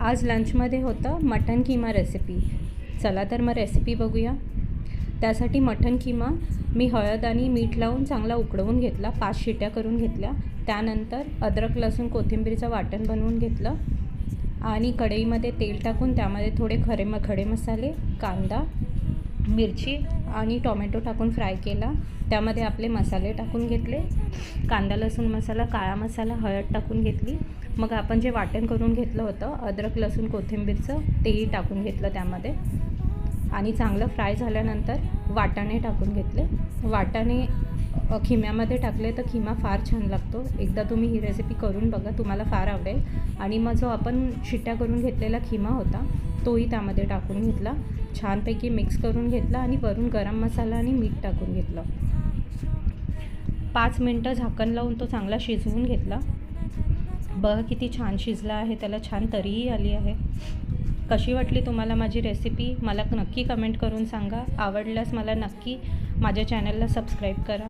आज लंचमध्ये होतं मटन कीमा रेसिपी। चला तर मग रेसिपी बघूया। त्यासाठी मटन कीमा मी हळद आणि मीठ लावून चांगला उकळवून घेतला, 5 शिट्या करून घेतल्या। त्यानंतर अद्रक लसूण कोथिंबीरचं वाटण बनवून घेतलं आणि कढईमध्ये तेल टाकून त्यामध्ये थोडे खडे मसाले, कांदा, मिरची आणि टोमॅटो टाकून फ्राय केला। त्यामध्ये आपले मसाले टाकून घेतले, कांदा लसूण मसाला, काळा मसाला, हळद टाकून घेतली। मग आपण जे वाटण करून घेतलं होतं अद्रक लसूण कोथिंबीरचं तेही टाकून घेतलं त्यामध्ये आणि चांगलं फ्राय झाल्यानंतर वाटाणे टाकून घेतले। वाटाणे खिम्यामध्ये टाकले तर खिमा फार छान लागतो। एकदा तुम्ही ही रेसिपी करून बघा, तुम्हाला फार आवडेल। आणि मग जो आपण शिट्ट्या करून घेतलेला खिमा होता तोही त्यामध्ये टाकून घेतला, छानपैकी मिक्स करून घेतला आणि वरून गरम मसाला आणि मीठ टाकून घेतलं। 5 मिनटं झाकण लावून तो चांगला शिजवून घेतला। बघा किती छान शिजला आहे, त्याला छान तरीही आली आहे। कशी वाटली तुम्हाला माझी रेसिपी मला नक्की कमेंट करून सांगा। आवडल्यास मला नक्की माझ्या चॅनलला सबस्क्राईब करा।